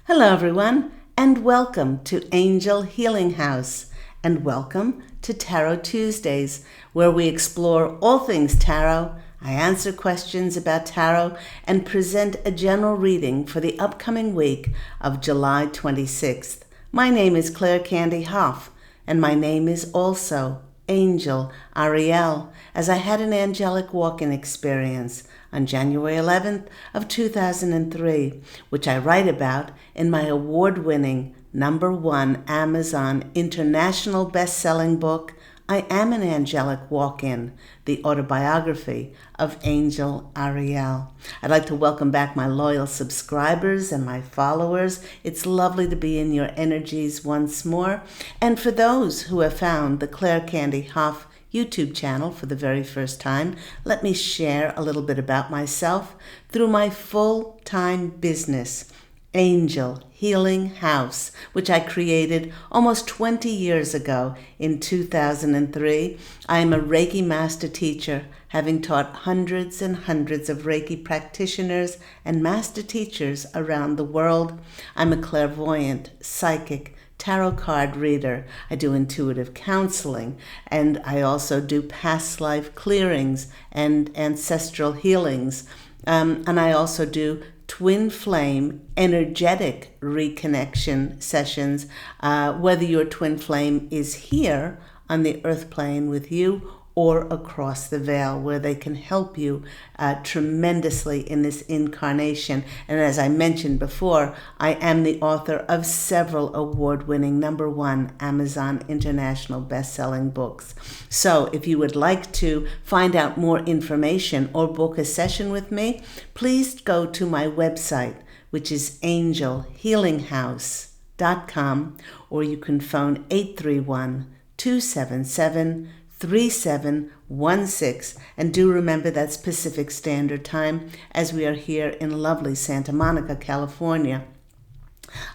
Hello, everyone, and welcome to Angel Healing House, and welcome to Tarot Tuesdays, where we explore all things tarot. I answer questions about tarot and present a general reading for the upcoming week of July 26th. My name is Claire Candy Hough, and my name is also Angel Ariel, as I had an angelic walk-in experience on January 11th of 2003, which I write about in my award-winning #1 Amazon international best-selling book, I Am an Angelic Walk-In, the autobiography of Angel Ariel. I'd like to welcome back my loyal subscribers and my followers. It's lovely to be in your energies once more. And for those who have found the Claire Candy Hough YouTube channel for the very first time, let me share a little bit about myself through my full-time business, Angel Healing House, which I created almost 20 years ago in 2003. I am a Reiki master teacher, having taught hundreds and hundreds of Reiki practitioners and master teachers around the world. I'm a clairvoyant, psychic, tarot card reader. I do intuitive counseling, and I also do past life clearings and ancestral healings. And I also do twin flame energetic reconnection sessions, whether your twin flame is here on the earth plane with you or across the veil, where they can help you tremendously in this incarnation. And as I mentioned before, I am the author of several award-winning #1 Amazon international best-selling books. So if you would like to find out more information or book a session with me, please go to my website, which is angelhealinghouse.com, or you can phone 831-277-3716, and do remember that's Pacific Standard Time, as we are here in lovely Santa Monica, California.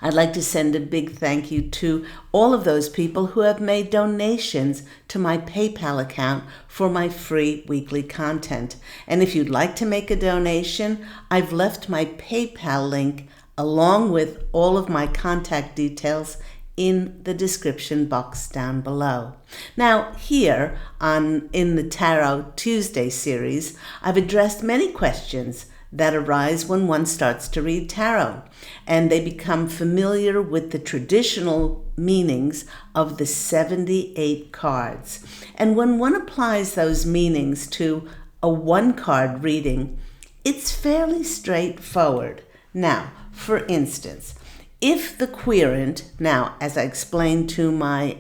I'd like to send a big thank you to all of those people who have made donations to my PayPal account for my free weekly content. And if you'd like to make a donation, I've left my PayPal link along with all of my contact details in the description box down below. Now, here in the Tarot Tuesday series, I've addressed many questions that arise when one starts to read tarot, and they become familiar with the traditional meanings of the 78 cards. And when one applies those meanings to a one-card reading, it's fairly straightforward. Now, for instance, if the querent, now, as I explained to my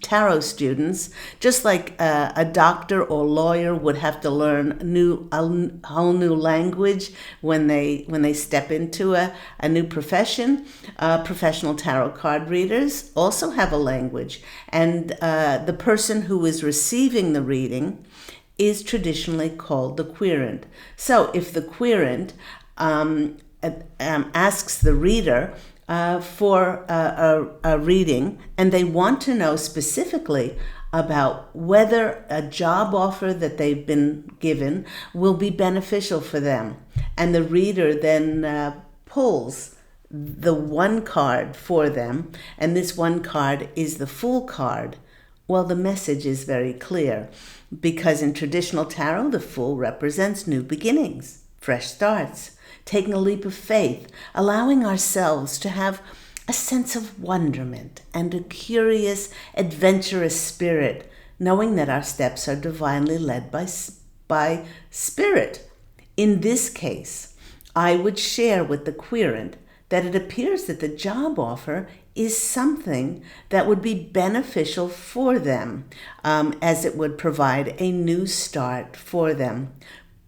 tarot students, just like a doctor or lawyer would have to learn a whole new language when they step into a new profession, professional tarot card readers also have a language. And the person who is receiving the reading is traditionally called the querent. So if the querent asks the reader for a reading, and they want to know specifically about whether a job offer that they've been given will be beneficial for them, and the reader then pulls the one card for them, and this one card is the Fool card, well, the message is very clear, because in traditional tarot, the Fool represents new beginnings, fresh starts, taking a leap of faith, allowing ourselves to have a sense of wonderment and a curious, adventurous spirit, knowing that our steps are divinely led by spirit. In this case, I would share with the querent that it appears that the job offer is something that would be beneficial for them, as it would provide a new start for them.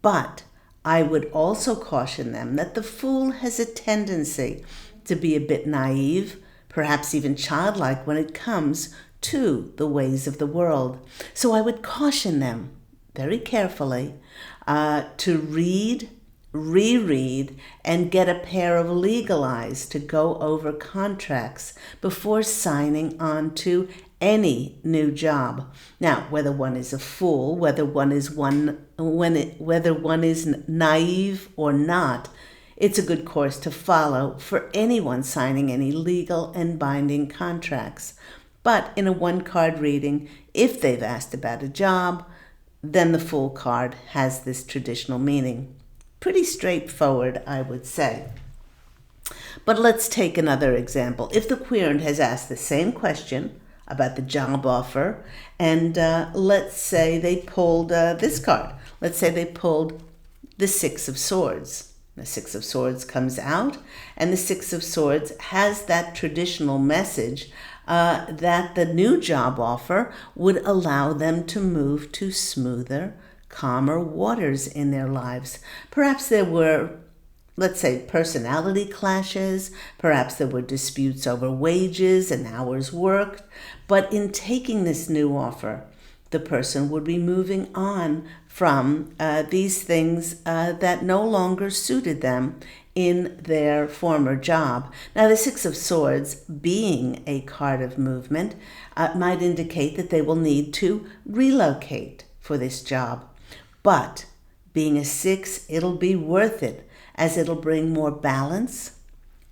But I would also caution them that the Fool has a tendency to be a bit naive, perhaps even childlike when it comes to the ways of the world. So I would caution them very carefully to read, reread, and get a pair of legal eyes to go over contracts before signing on to any new job. Now, whether one is a fool, whether one is naive or not, It's a good course to follow for anyone signing any legal and binding contracts. But in a one-card reading, if they've asked about a job, then the Fool card has this traditional meaning. Pretty straightforward, I would say. But let's take another example. If the querent has asked the same question about the job offer, and let's say they pulled this card. Let's say they pulled the Six of Swords. The Six of Swords comes out, and the Six of Swords has that traditional message that the new job offer would allow them to move to smoother, calmer waters in their lives. Perhaps there were, let's say, personality clashes. Perhaps there were disputes over wages and hours worked. But in taking this new offer, the person would be moving on from these things that no longer suited them in their former job. Now, the Six of Swords, being a card of movement, might indicate that they will need to relocate for this job. But being a six, it'll be worth it, as it'll bring more balance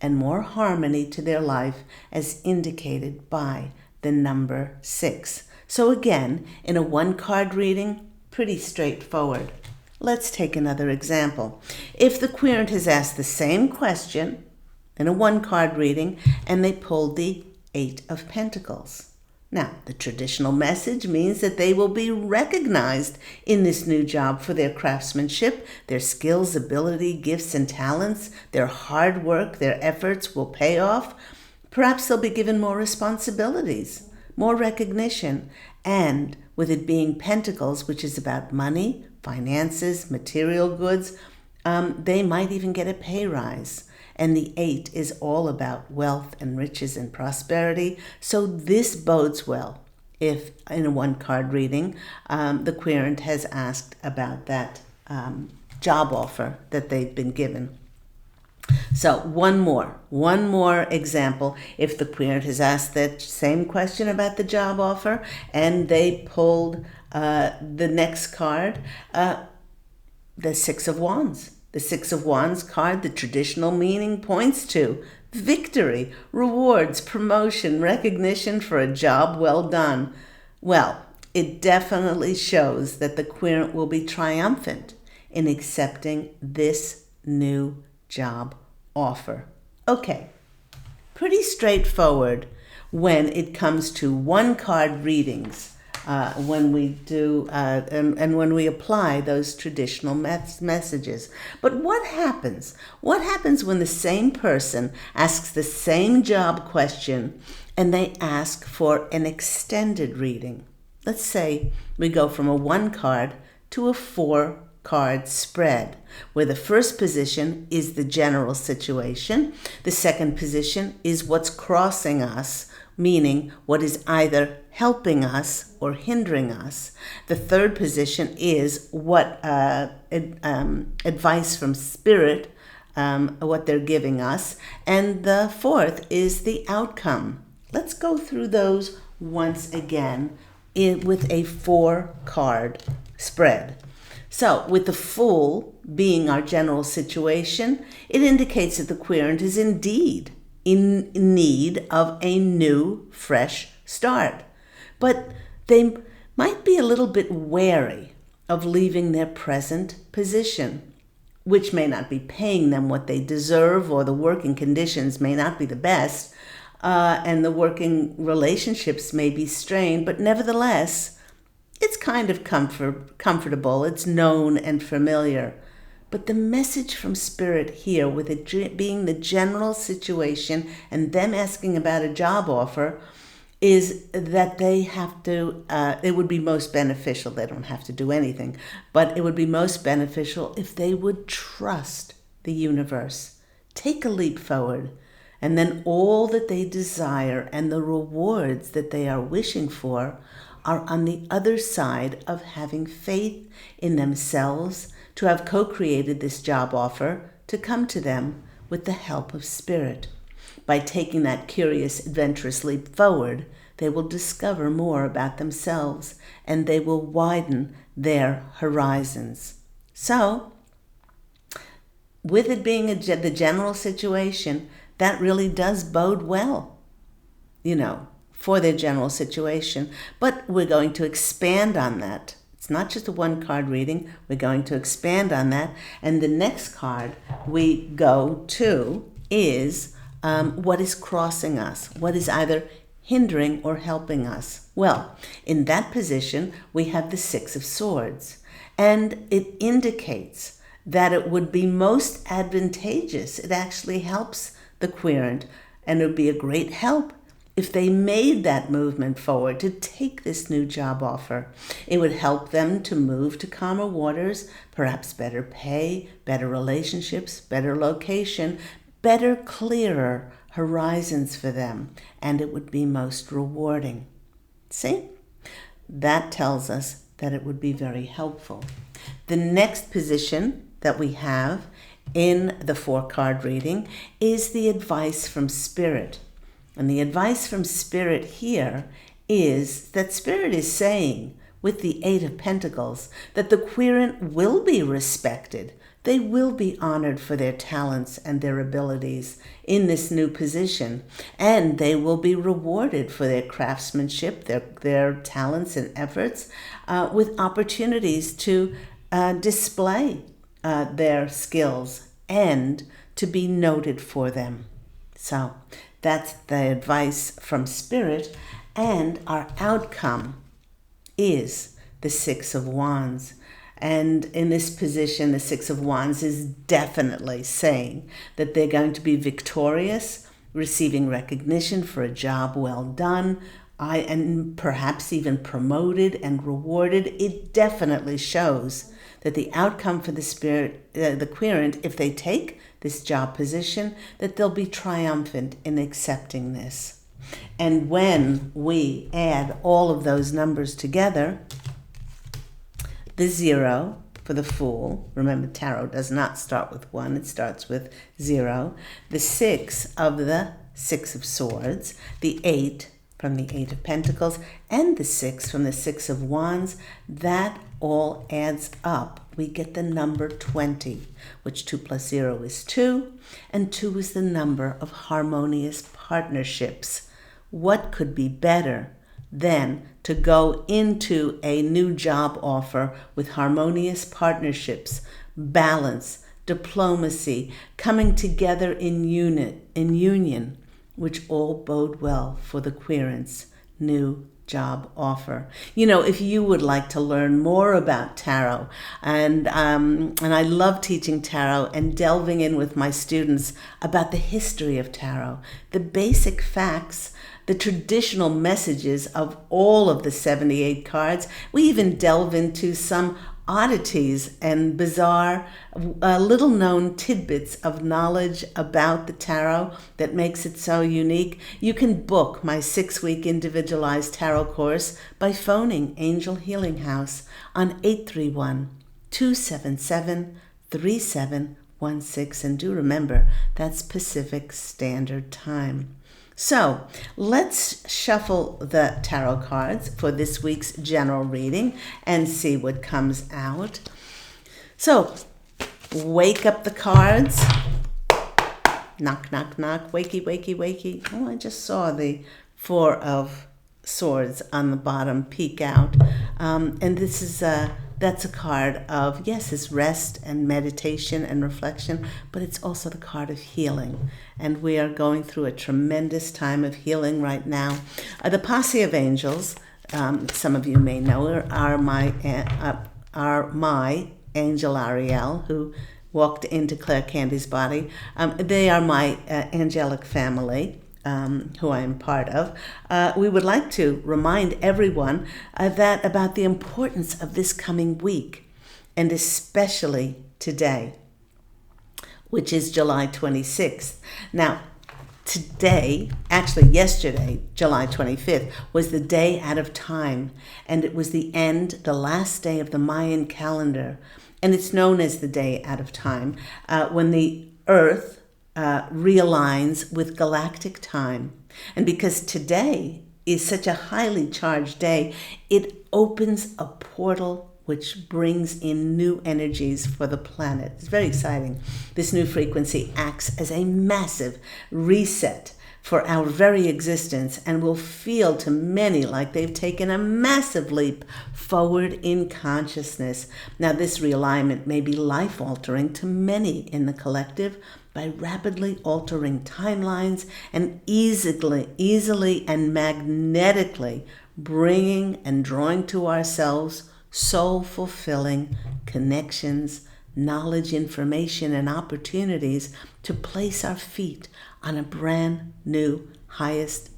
and more harmony to their life, as indicated by the number 6. So again, in a one-card reading, pretty straightforward. Let's take another example. If the querent has asked the same question in a one-card reading and they pulled the Eight of Pentacles. Now, the traditional message means that they will be recognized in this new job for their craftsmanship, their skills, ability, gifts, and talents, their hard work, their efforts will pay off. Perhaps they'll be given more responsibilities, more recognition, and with it being Pentacles, which is about money, finances, material goods, they might even get a pay rise. And the 8 is all about wealth and riches and prosperity. So this bodes well if in a one-card reading, the querent has asked about that job offer that they've been given. So one more example. If the querent has asked that same question about the job offer and they pulled the next card, the Six of Wands. The Six of Wands card, the traditional meaning points to victory, rewards, promotion, recognition for a job well done. Well, it definitely shows that the querent will be triumphant in accepting this new job offer. Okay, pretty straightforward when it comes to one-card readings. When we do and when we apply those traditional messages. But what happens? What happens when the same person asks the same job question and they ask for an extended reading? Let's say we go from a 1-card to a 4-card spread, where the first position is the general situation, the second position is what's crossing us, meaning what is either helping us or hindering us. The third position is what advice from Spirit, what they're giving us. And the fourth is the outcome. Let's go through those once again with a 4-card spread. So with the Fool being our general situation, it indicates that the querent is indeed in need of a new, fresh start. But they might be a little bit wary of leaving their present position, which may not be paying them what they deserve, or the working conditions may not be the best, and the working relationships may be strained, but nevertheless, it's kind of comfortable, it's known and familiar. But the message from Spirit here, with it being the general situation and them asking about a job offer, is that they have to, it would be most beneficial, they don't have to do anything, but it would be most beneficial if they would trust the universe, take a leap forward, and then all that they desire and the rewards that they are wishing for are on the other side of having faith in themselves to have co-created this job offer to come to them with the help of Spirit. By taking that curious, adventurous leap forward, they will discover more about themselves and they will widen their horizons. So, with it being the general situation, that really does bode well, for their general situation. But we're going to expand on that. It's not just a one card reading. We're going to expand on that. And the next card we go to is what is crossing us, what is either hindering or helping us. Well, in that position, we have the Six of Swords, and it indicates that it would be most advantageous. It actually helps the querent, and it would be a great help if they made that movement forward to take this new job offer. It would help them to move to calmer waters, perhaps better pay, better relationships, better location, better, clearer horizons for them, and it would be most rewarding. See? That tells us that it would be very helpful. The next position that we have in the 4-card reading is the advice from Spirit. And the advice from Spirit here is that Spirit is saying, with the 8 of Pentacles, that the querent will be respected. They will be honored for their talents and their abilities in this new position, and they will be rewarded for their craftsmanship, their talents and efforts, with opportunities to display their skills and to be noted for them. So that's the advice from Spirit, and our outcome is the Six of Wands. And in this position, the Six of Wands is definitely saying that they're going to be victorious, receiving recognition for a job well done, and perhaps even promoted and rewarded. It definitely shows that the outcome for the querent, if they take this job position, that they'll be triumphant in accepting this. And when we add all of those numbers together, the 0 for the Fool, remember tarot does not start with 1, it starts with 0. The 6 of the Six of Swords, the 8 from the 8 of Pentacles, and the 6 from the Six of Wands, that all adds up. We get the number 20, which 2 plus 0 is 2, and 2 is the number of harmonious partnerships. What could be better than to go into a new job offer with harmonious partnerships, balance, diplomacy, coming together in union, which all bode well for the querent's new job offer. If you would like to learn more about tarot, and I love teaching tarot and delving in with my students about the history of tarot, the basic facts, the traditional messages of all of the 78 cards. We even delve into some oddities and bizarre, little-known tidbits of knowledge about the tarot that makes it so unique. You can book my 6-week individualized tarot course by phoning Angel Healing House on 831-277-3716. And do remember, that's Pacific Standard Time. So let's shuffle the tarot cards for this week's general reading and see what comes out. So wake up the cards. Knock, knock, knock. Wakey, wakey, wakey. Oh, I just saw the 4 of Swords on the bottom peek out. And this is that's a card of, yes, it's rest and meditation and reflection, but it's also the card of healing. And we are going through a tremendous time of healing right now. The posse of angels, some of you may know her, are my angel Ariel, who walked into Claire Candy's body. They are my angelic family, who I am part of. We would like to remind everyone that about the importance of this coming week, and especially today, which is July 26th. Now, yesterday, July 25th, was the day out of time, and it was the last day of the Mayan calendar, and it's known as the day out of time, when the Earth realigns with galactic time. And because today is such a highly charged day, it opens a portal which brings in new energies for the planet. It's very exciting. This new frequency acts as a massive reset for our very existence and will feel to many like they've taken a massive leap forward in consciousness. Now, this realignment may be life-altering to many in the collective by rapidly altering timelines and easily and magnetically bringing and drawing to ourselves soul-fulfilling connections, knowledge, information, and opportunities to place our feet on a brand new highest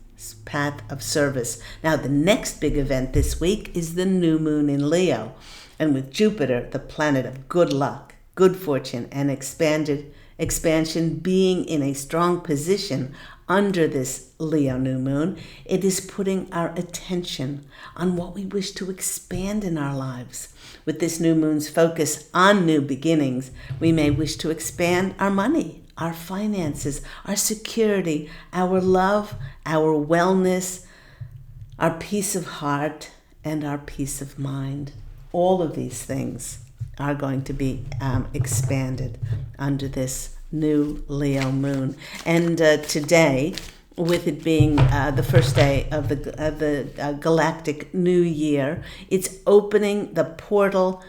path of service. Now, the next big event this week is the new moon in Leo. And with Jupiter, the planet of good luck, good fortune, and expansion being in a strong position under this Leo new moon, it is putting our attention on what we wish to expand in our lives. With this new moon's focus on new beginnings, we may wish to expand our money, our finances, our security, our love, our wellness, our peace of heart, and our peace of mind. All of these things are going to be expanded under this new Leo moon. And today, with it being the first day of the galactic new year, it's opening the portal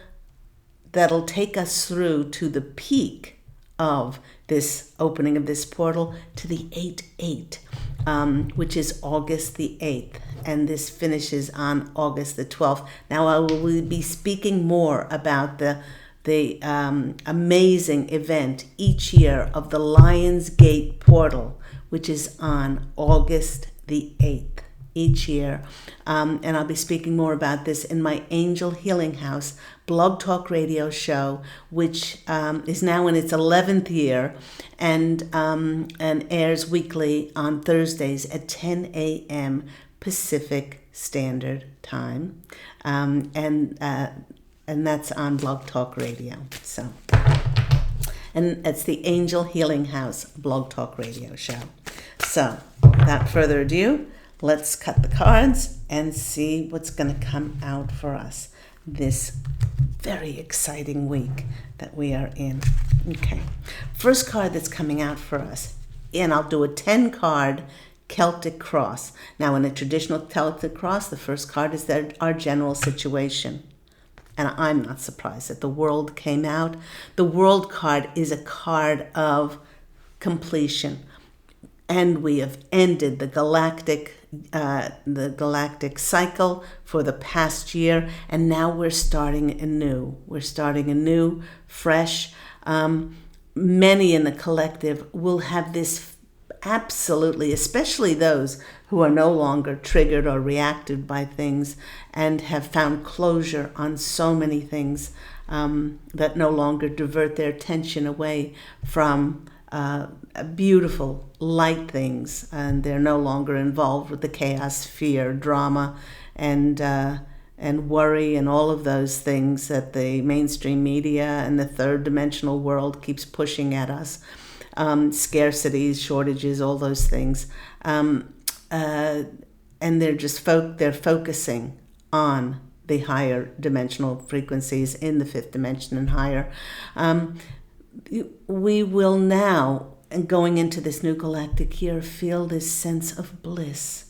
that'll take us through to the peak of this opening of this portal to the 8/8, which is August the 8th. And this finishes on August the 12th. Now, I will be speaking more about the amazing event each year of the Lion's Gate portal, which is on August the 8th each year. And I'll be speaking more about this in my Angel Healing House blog talk radio show, which is now in its 11th year and airs weekly on Thursdays at 10 a.m. Pacific Standard Time. And that's on Blog Talk Radio. And it's the Angel Healing House Blog Talk Radio show. So, without further ado, let's cut the cards and see what's going to come out for us this very exciting week that we are in. Okay, first card that's coming out for us, and I'll do a 10-card Celtic cross. Now, in a traditional Celtic cross, the first card is our general situation. And I'm not surprised that the World came out. The World card is a card of completion. And we have ended the galactic cycle for the past year. And now we're starting anew. We're starting anew, fresh. Many in the collective will have this absolutely, especially those who are no longer triggered or reacted by things and have found closure on so many things that no longer divert their attention away from beautiful light things, and they're no longer involved with the chaos, fear, drama, and worry and all of those things that the mainstream media and the third dimensional world keeps pushing at us. Scarcities, shortages, all those things. And they're just they're focusing on the higher dimensional frequencies in the fifth dimension and higher. We will now, going into this new galactic year, feel this sense of bliss,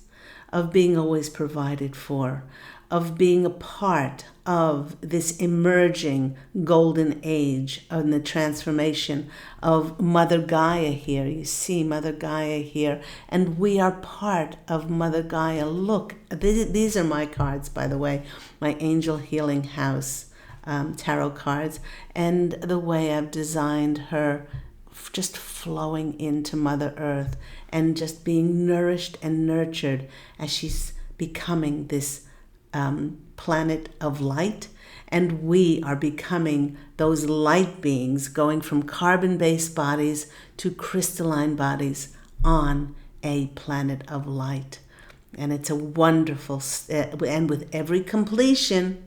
of being always provided for, of being a part of this emerging golden age and the transformation of Mother Gaia here. You see Mother Gaia here, and we are part of Mother Gaia. Look, these are my cards, by the way, my Angel Healing House tarot cards, and the way I've designed her just flowing into Mother Earth and just being nourished and nurtured as she's becoming this planet of light, and we are becoming those light beings going from carbon-based bodies to crystalline bodies on a planet of light. And it's a wonderful, and with every completion,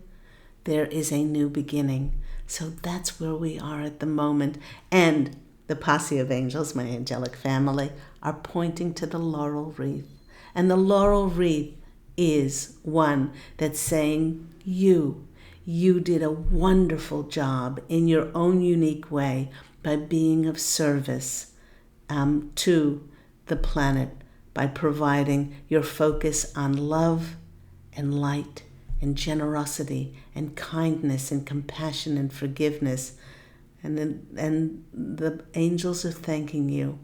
there is a new beginning. So that's where we are at the moment. And the posse of angels, my angelic family, are pointing to the laurel wreath. And the laurel wreath is one that's saying, you You did a wonderful job in your own unique way by being of service to the planet, by providing your focus on love and light and generosity and kindness and compassion and forgiveness. And the angels are thanking you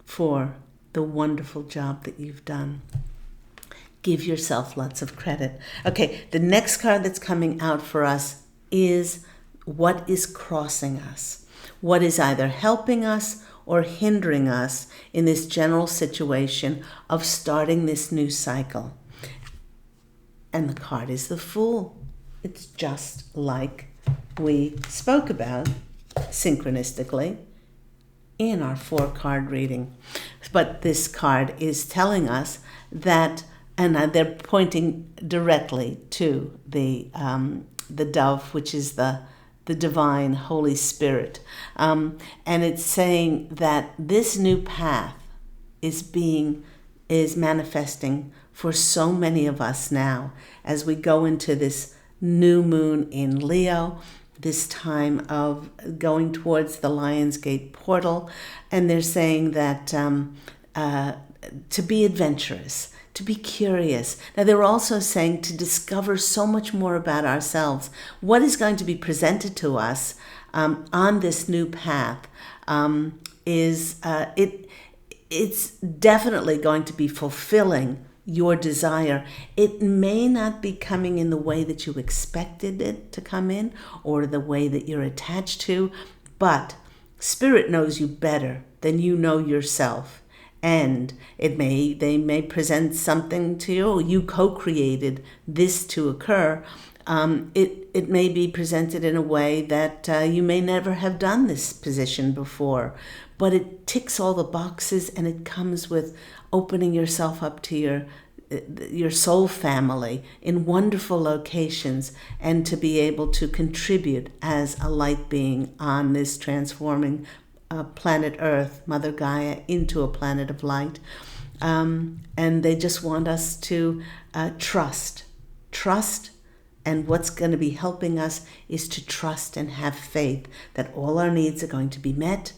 for the wonderful job that you've done. Give yourself lots of credit. Okay, the next card that's coming out for us is what is crossing us. What is either helping us or hindering us in this general situation of starting this new cycle. And the card is the Fool. It's just like we spoke about synchronistically in our 4-card reading. But this card is telling us that, and they're pointing directly to the dove, which is the divine Holy Spirit. And it's saying that this new path is manifesting for so many of us now as we go into this new moon in Leo, this time of going towards the Lionsgate portal. And they're saying that to be adventurous, to be curious. Now, they're also saying to discover so much more about ourselves. What is going to be presented to us on this new path it's definitely going to be fulfilling your desire. It may not be coming in the way that you expected it to come in or the way that you're attached to, but Spirit knows you better than you know yourself. And they may present something to you. You co-created this to occur. It may be presented in a way that you may never have done this position before, but it ticks all the boxes, and it comes with opening yourself up to your soul family in wonderful locations, and to be able to contribute as a light being on this transforming planet Earth, Mother Gaia, into a planet of light. And they just want us to trust, and what's going to be helping us is to trust and have faith that all our needs are going to be met,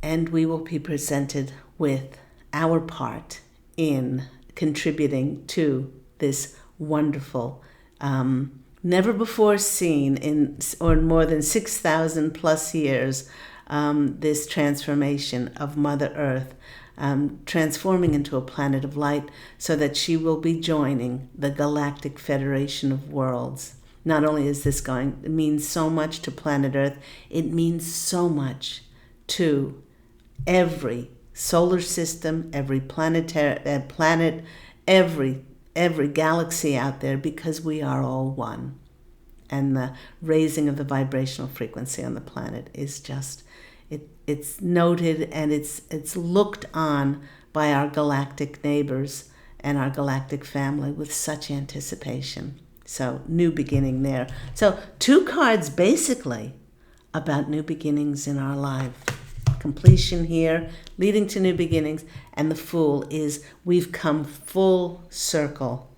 and we will be presented with our part in contributing to this wonderful, never before seen in more than 6,000 plus years, this transformation of Mother Earth, transforming into a planet of light so that she will be joining the Galactic Federation of Worlds. Not only is this it means so much to planet Earth, it means so much to every solar system, every planet, every galaxy out there, because we are all one. And the raising of the vibrational frequency on the planet is just, it's noted, and it's looked on by our galactic neighbors and our galactic family with such anticipation. So, new beginning there. So, 2 cards basically about new beginnings in our life. Completion here, leading to new beginnings, and the Fool is we've come full circle.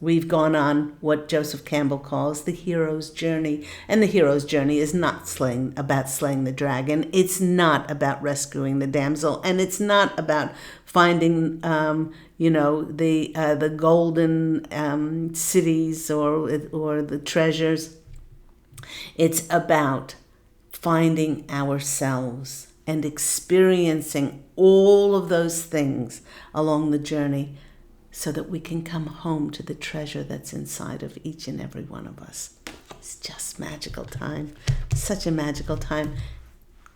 We've gone on what Joseph Campbell calls the hero's journey. And the hero's journey is not about slaying the dragon. It's not about rescuing the damsel. And it's not about finding, the golden cities or the treasures. It's about finding ourselves and experiencing all of those things along the journey, so that we can come home to the treasure that's inside of each and every one of us. It's just magical time. Such a magical time.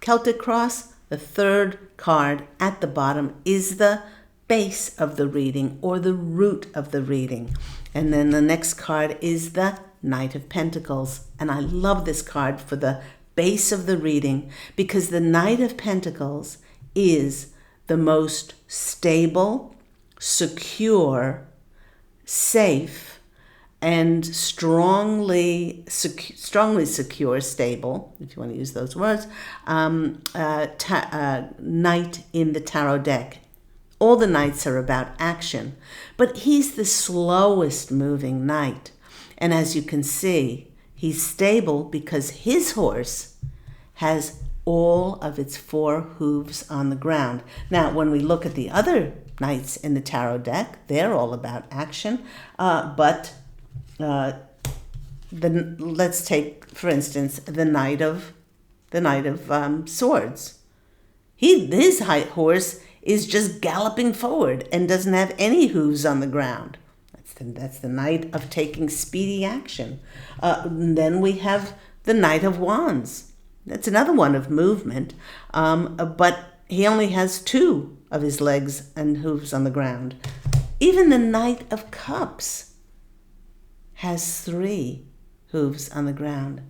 Celtic Cross, the 3rd card at the bottom, is the base of the reading or the root of the reading. And then the next card is the Knight of Pentacles. And I love this card for the base of the reading, because the Knight of Pentacles is the most stable, secure, safe, and strongly secure, stable, if you want to use those words, knight in the tarot deck. All the knights are about action, but he's the slowest moving knight. And as you can see, he's stable because his horse has all of its 4 hooves on the ground. Now, when we look at the other knights in the tarot deck, they're all about action. Let's take, for instance, the Knight of Swords. His horse is just galloping forward and doesn't have any hooves on the ground. That's the Knight of taking speedy action. Then we have the Knight of Wands. That's another one of movement, but he only has 2 of his legs and hooves on the ground. Even the Knight of Cups has 3 hooves on the ground.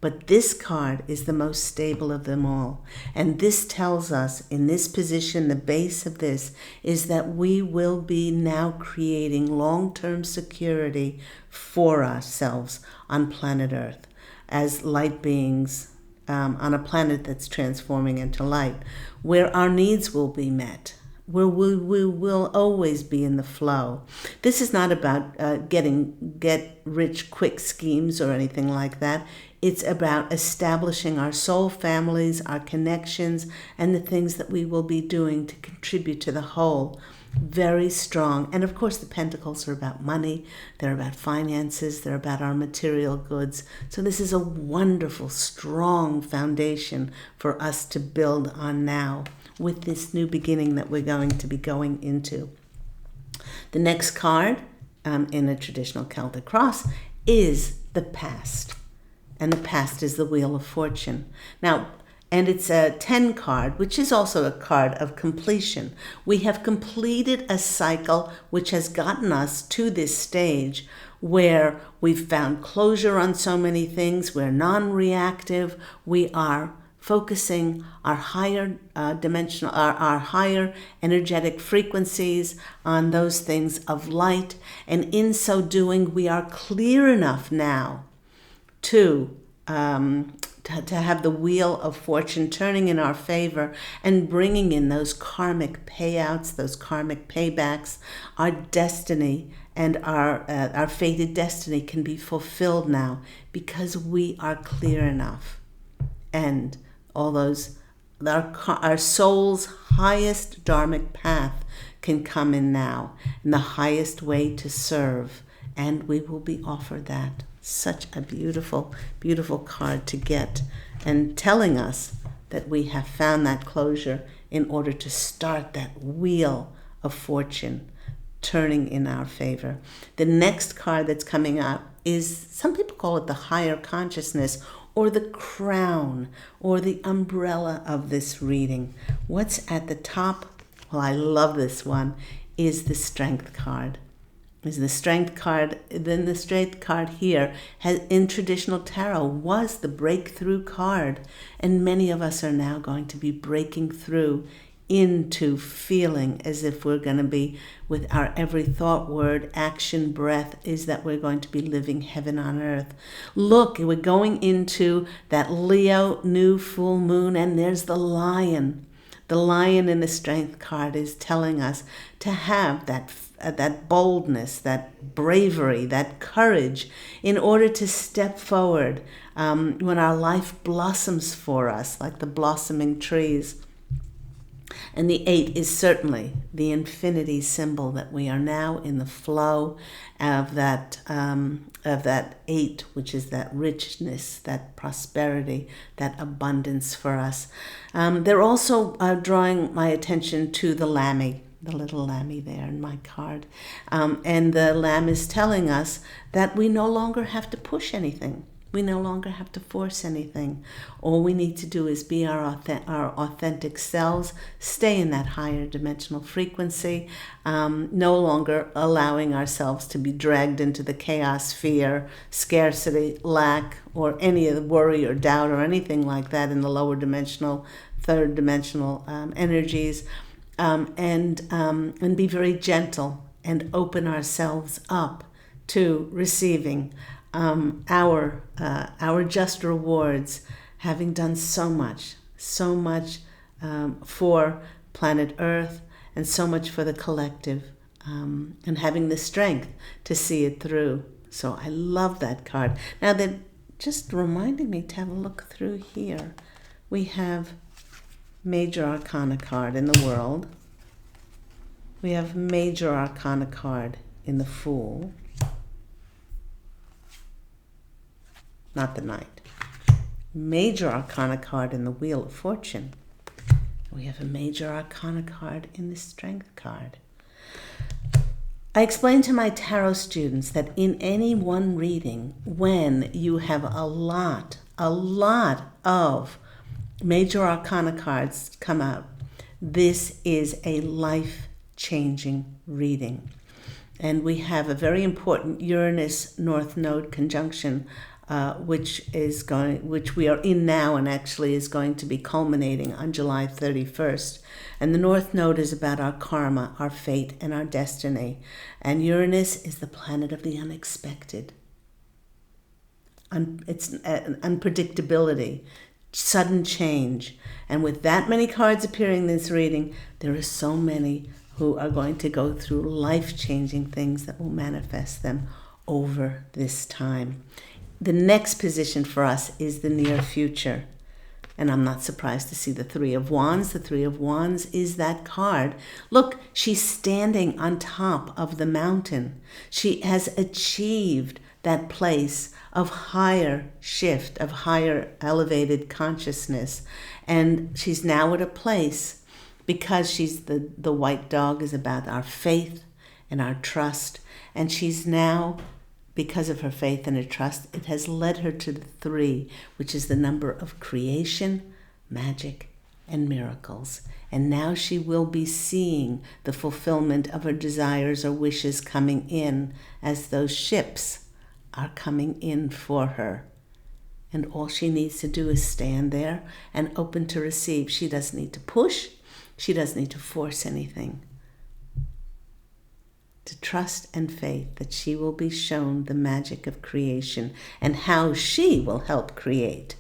But this card is the most stable of them all. And this tells us, in this position, the base of this is that we will be now creating long-term security for ourselves on planet Earth as light beings on a planet that's transforming into light, where our needs will be met, where we will always be in the flow. This is not about get rich quick schemes or anything like that. It's about establishing our soul families, our connections, and the things that we will be doing to contribute to the whole. Very strong. And of course, the pentacles are about money. They're about finances. They're about our material goods. So this is a wonderful, strong foundation for us to build on now with this new beginning that we're going to be going into. The next card in a traditional Celtic cross is the past. And the past is the Wheel of Fortune. Now, and it's a 10 card, which is also a card of completion. We have completed a cycle which has gotten us to this stage where we've found closure on so many things. We're non-reactive. We are focusing our higher dimensional, our higher energetic frequencies on those things of light. And in so doing, we are clear enough now to have the Wheel of Fortune turning in our favor and bringing in those karmic payouts, those karmic paybacks. Our destiny and our fated destiny can be fulfilled now because we are clear enough. And all those, our soul's highest dharmic path can come in now, in the highest way to serve, and we will be offered that. Such a beautiful, beautiful card to get, and telling us that we have found that closure in order to start that Wheel of Fortune turning in our favor. The next card that's coming up is, some people call it the higher consciousness, or the crown, or the umbrella of this reading. What's at the top? Well, I love this one, is the Strength card. Is the Strength card. Then the Strength card here in traditional tarot was the breakthrough card, and many of us are now going to be breaking through into feeling as if we're going to be, with our every thought, word, action, breath, is that we're going to be living heaven on earth. Look, we're going into that Leo new full moon, and there's the lion. The lion in the Strength card is telling us to have that boldness, that bravery, that courage in order to step forward when our life blossoms for us like the blossoming trees. And the 8 is certainly the infinity symbol, that we are now in the flow of that 8, which is that richness, that prosperity, that abundance for us. They're also drawing my attention to the lammy, the little lammy there in my card. And the lamb is telling us that we no longer have to push anything. We no longer have to force anything. All we need to do is be our authentic selves, stay in that higher dimensional frequency, no longer allowing ourselves to be dragged into the chaos, fear, scarcity, lack, or any of the worry or doubt or anything like that in the lower dimensional, third dimensional energies, and be very gentle and open ourselves up to receiving our just rewards, having done so much for planet Earth and so much for the collective, and having the strength to see it through. So I love that card. Now that just reminded me to have a look through here. We have Major Arcana card in the World. We have Major Arcana card in the Fool. Not the Knight. Major Arcana card in the Wheel of Fortune. We have a Major Arcana card in the Strength card. I explain to my tarot students that in any one reading, when you have a lot of Major Arcana cards come out, this is a life-changing reading. And we have a very important Uranus North Node conjunction, which we are in now and actually is going to be culminating on July 31st. And the North Node is about our karma, our fate, and our destiny. And Uranus is the planet of the unexpected. It's unpredictability, sudden change. And with that many cards appearing in this reading, there are so many who are going to go through life-changing things that will manifest them over this time. The next position for us is the near future. And I'm not surprised to see the Three of Wands. The Three of Wands is that card. Look, she's standing on top of the mountain. She has achieved that place of higher shift, of higher elevated consciousness. And she's now at a place, because she's the white dog is about our faith and our trust. And she's now, because of her faith and her trust, it has led her to the 3, which is the number of creation, magic, and miracles. And now she will be seeing the fulfillment of her desires or wishes coming in as those ships are coming in for her. And all she needs to do is stand there and open to receive. She doesn't need to push. She doesn't need to force anything. To trust and faith that she will be shown the magic of creation and how she will help create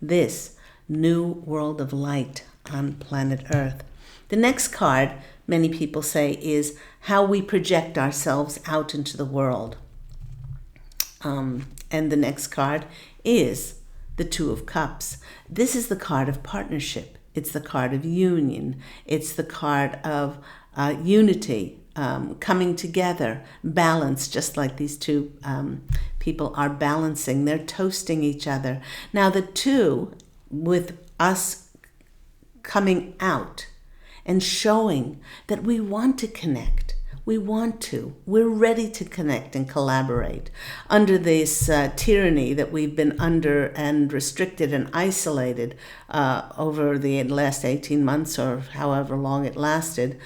this new world of light on planet Earth. The next card, many people say, is how we project ourselves out into the world. And the next card is the Two of Cups. This is the card of partnership. It's the card of union. It's the card of unity. Coming together, balance, just like these two people are balancing. They're toasting each other. Now the 2, with us coming out and showing that we want to connect. We're ready to connect and collaborate. Under this tyranny that we've been under and restricted and isolated over the last 18 months or however long it lasted,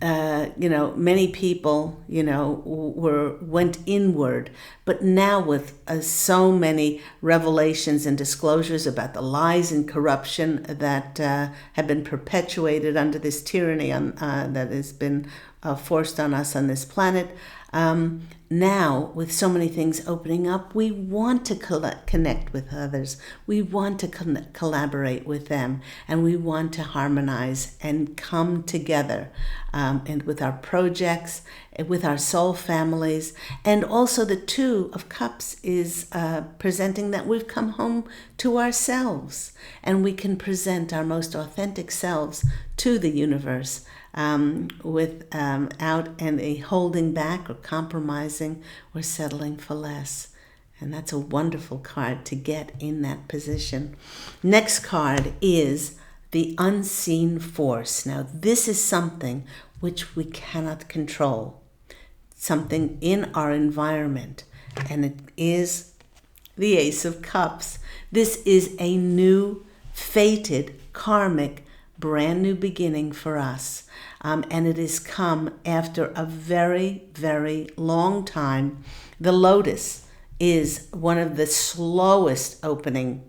many people, went inward. But now with so many revelations and disclosures about the lies and corruption that have been perpetuated under this tyranny that has been forced on us on this planet, now with so many things opening up, we want to connect with others. We want to collaborate with them, and we want to harmonize and come together, and with our projects, with our soul families. And also the Two of Cups is presenting that we've come home to ourselves, and we can present our most authentic selves to the universe, without any holding back or compromising or settling for less. And that's a wonderful card to get in that position. Next card is the Unseen Force. Now, this is something which we cannot control, something in our environment, and it is the Ace of Cups. This is a new, fated, karmic, brand new beginning for us. And it has come after a very, very long time. The lotus is one of the slowest opening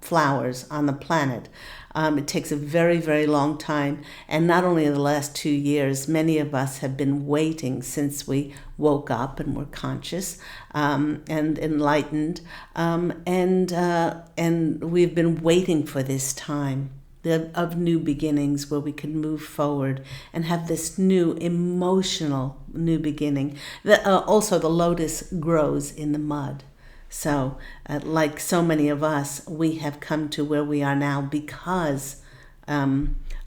flowers on the planet. It takes a very, very long time. And not only in the last 2 years, many of us have been waiting since we woke up and were conscious and enlightened. And we've been waiting for this time. of new beginnings, where we can move forward and have this new emotional new beginning. Also, the lotus grows in the mud. So, like so many of us, we have come to where we are now because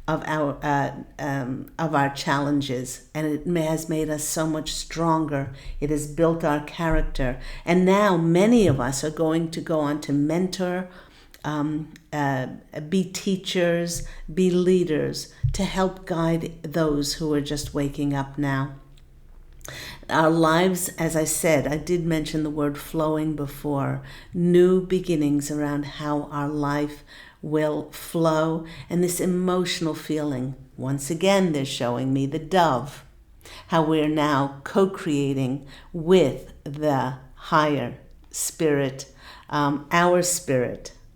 of our challenges, and it has made us so much stronger. It has built our character, and now many of us are going to go on to mentor, be teachers, be leaders, to help guide those who are just waking up now. Our lives, as I said, I did mention the word flowing before, new beginnings around how our life will flow, and this emotional feeling. Once again, they're showing me the dove, how we're now co-creating with the higher spirit,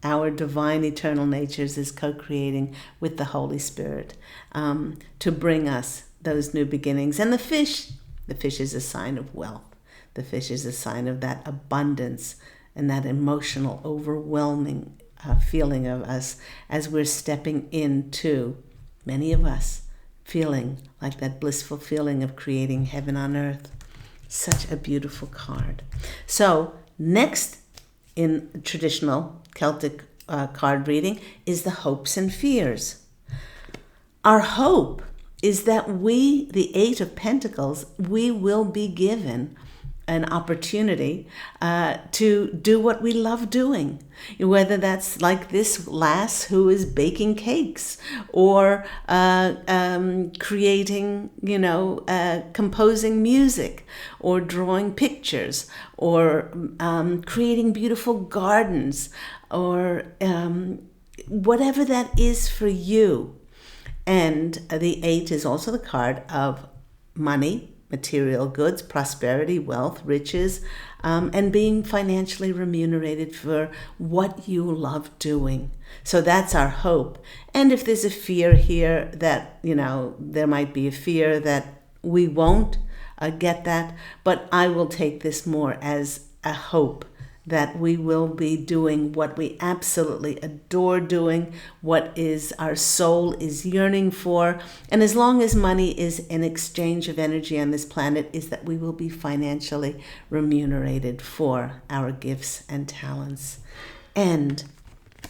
our divine eternal natures is co-creating with the Holy Spirit to bring us those new beginnings. And the fish is a sign of wealth. The fish is a sign of that abundance and that emotional, overwhelming feeling of us as we're stepping into, many of us, feeling like that blissful feeling of creating heaven on earth. Such a beautiful card. So next in traditional Celtic card reading is the hopes and fears. Our hope is that we, the Eight of Pentacles, we will be given an opportunity to do what we love doing, whether that's like this lass who is baking cakes, or creating, composing music, or drawing pictures, or creating beautiful gardens, or whatever that is for you. And the 8 is also the card of money, material goods, prosperity, wealth, riches, and being financially remunerated for what you love doing. So that's our hope. And if there's a fear here that, there might be a fear that we won't get that, but I will take this more as a hope that we will be doing what we absolutely adore doing, what is our soul is yearning for. And as long as money is an exchange of energy on this planet, is that we will be financially remunerated for our gifts and talents. And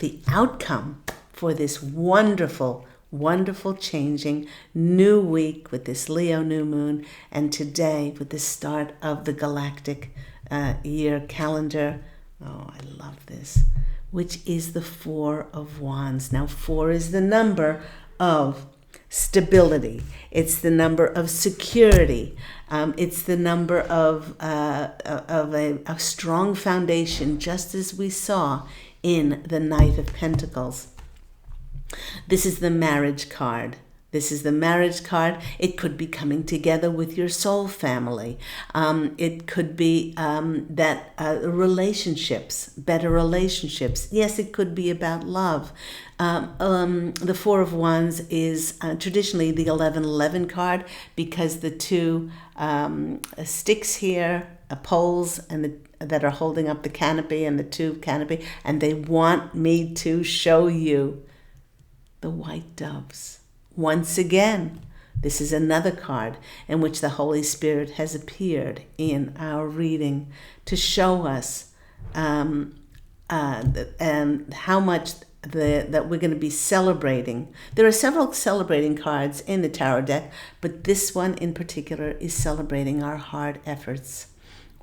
the outcome for this wonderful, wonderful changing new week with this Leo new moon, and today with the start of the galactic year calendar. Oh, I love this, which is the 4 of Wands. Now, 4 is the number of stability. It's the number of security. It's the number of a strong foundation, just as we saw in the Knight of Pentacles. This is the marriage card. This is the marriage card. It could be coming together with your soul family. It could be relationships, better relationships. Yes, it could be about love. The 4 of Wands is traditionally the 1111 card, because the 2 sticks here, poles, and that are holding up the canopy, and the 2 canopy, and they want me to show you the white doves. Once again, this is another card in which the Holy Spirit has appeared in our reading to show us and how much that we're going to be celebrating. There are several celebrating cards in the tarot deck, but this one in particular is celebrating our hard efforts,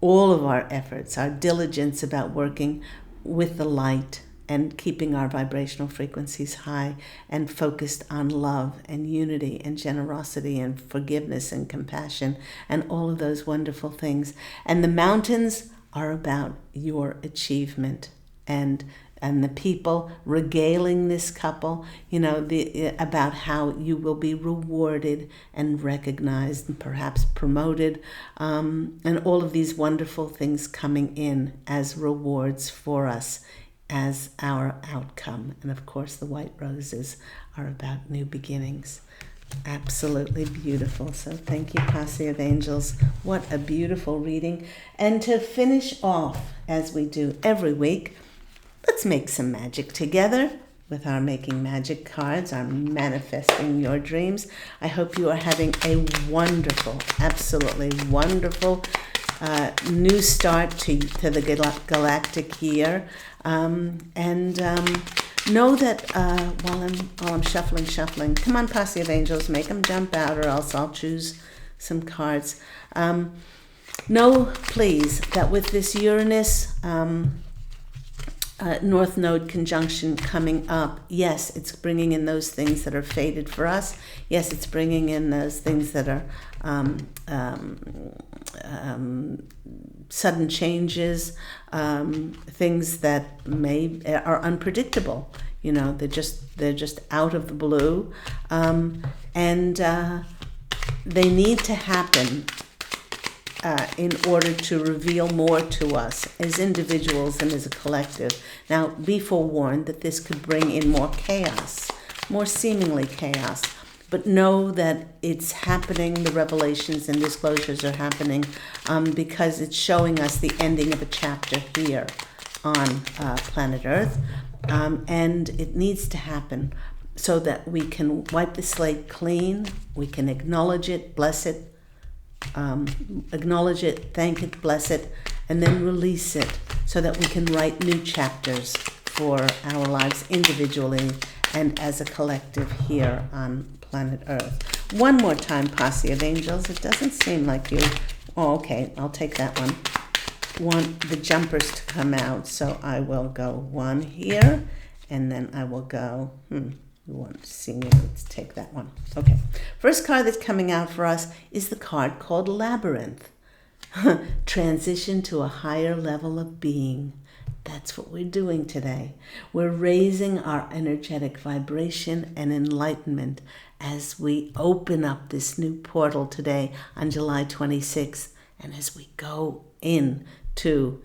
all of our efforts, our diligence about working with the light and keeping our vibrational frequencies high and focused on love and unity and generosity and forgiveness and compassion and all of those wonderful things. And the mountains are about your achievement, and the people regaling this couple, about how you will be rewarded and recognized and perhaps promoted, and all of these wonderful things coming in as rewards for us as our outcome. And of course, the white roses are about new beginnings. Absolutely beautiful. So thank you, Posse of Angels. What a beautiful reading. And to finish off, as we do every week, let's make some magic together. with our Making Magic cards, our Manifesting Your Dreams. I hope you are having a wonderful, absolutely wonderful new start to the galactic year. Know that while I'm shuffling, come on, Posse of Angels, make them jump out, or else I'll choose some cards. Know, please, that with this Uranus North Node conjunction coming up, yes, it's bringing in those things that are fated for us. Yes, it's bringing in those things that are sudden changes, things that are unpredictable. You know, they're just out of the blue, and they need to happen in order to reveal more to us as individuals and as a collective. Now, be forewarned that this could bring in more chaos, more seemingly chaos. But know that it's happening, the revelations and disclosures are happening because it's showing us the ending of a chapter here on planet Earth. And it needs to happen so that we can wipe the slate clean, we can acknowledge it, bless it, acknowledge it, thank it, bless it, and then release it so that we can write new chapters for our lives individually and as a collective here on planet Earth. One more time, Posse of Angels. It doesn't seem like you... Oh, okay, I'll take that one. Want the jumpers to come out, so I will go one here, and then I will go... You want to see me? Let's take that one. Okay. First card that's coming out for us is the card called Labyrinth. Transition to a higher level of being. That's what we're doing today. We're raising our energetic vibration and enlightenment as we open up this new portal today on July 26th, and as we go in to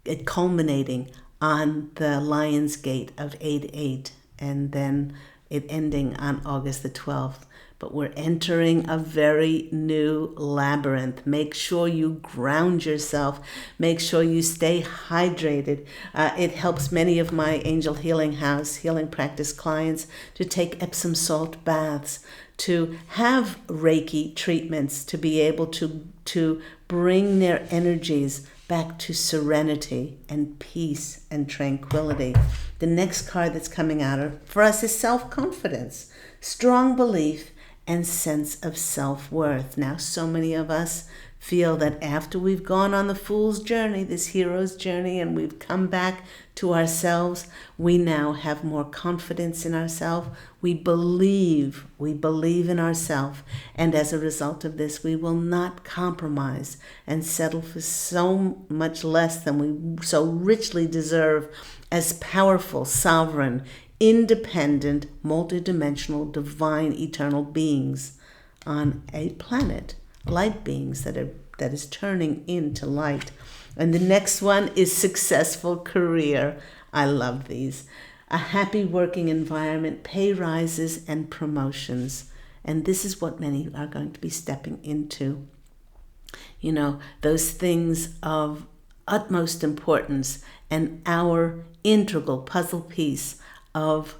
it culminating on the Lion's Gate of 8/8, and then it ending on August the 12th. But we're entering a very new labyrinth. Make sure you ground yourself. Make sure you stay hydrated. It helps many of my Angel Healing House healing practice clients to take Epsom salt baths, to have Reiki treatments, to be able to bring their energies back to serenity and peace and tranquility. The next card that's coming out for us is self-confidence, strong belief, and sense of self-worth. Now, so many of us feel that after we've gone on the fool's journey, this hero's journey, and we've come back to ourselves, we now have more confidence in ourselves. We believe in ourselves. And as a result of this, we will not compromise and settle for so much less than we so richly deserve as powerful, sovereign, independent, multidimensional, divine, eternal beings on a planet, light beings that is turning into light. And the next one is successful career. I love these. A happy working environment, pay rises, and promotions. And this is what many are going to be stepping into. You know, those things of utmost importance and our integral puzzle piece of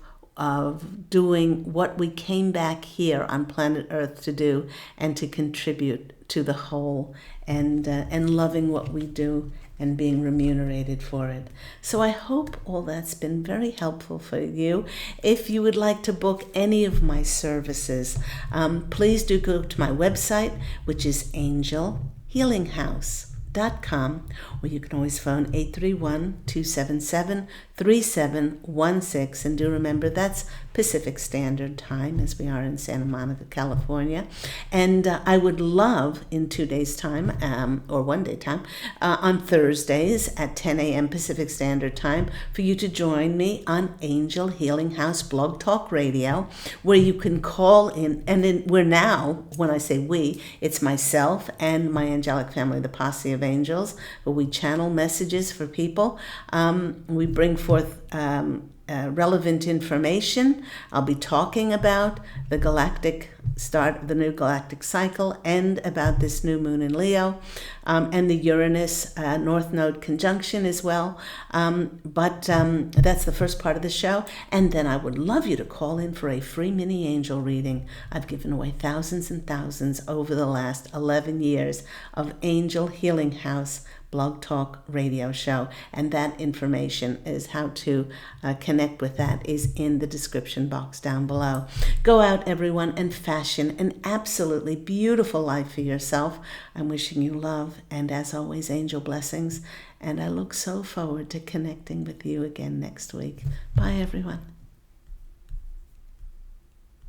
doing what we came back here on planet Earth to do, and to contribute to the whole, and loving what we do and being remunerated for it. So I hope all that's been very helpful for you. If you would like to book any of my services, please do go to my website, which is angelhealinghouse.com, or you can always phone 831-277-3716, and do remember that's Pacific Standard Time, as we are in Santa Monica, California. And I would love in 2 days' time, or 1 day time, on Thursdays at 10 a.m. Pacific Standard Time, for you to join me on Angel Healing House Blog Talk Radio, where you can call in, and we're now, when I say we, it's myself and my angelic family, the Posse of Angels, where we channel messages for people. We bring forth relevant information. I'll be talking about the galactic start of the new galactic cycle and about this new moon in Leo. and the Uranus North Node conjunction as well. But that's the first part of the show. And then I would love you to call in for a free mini angel reading. I've given away thousands and thousands over the last 11 years of Angel Healing House Blog Talk radio show, and that information is how to connect with that is in the description box down below. Go out, everyone, and fashion an absolutely beautiful life for yourself. I'm wishing you love and, as always, angel blessings, and I look so forward to connecting with you again next week. Bye, everyone.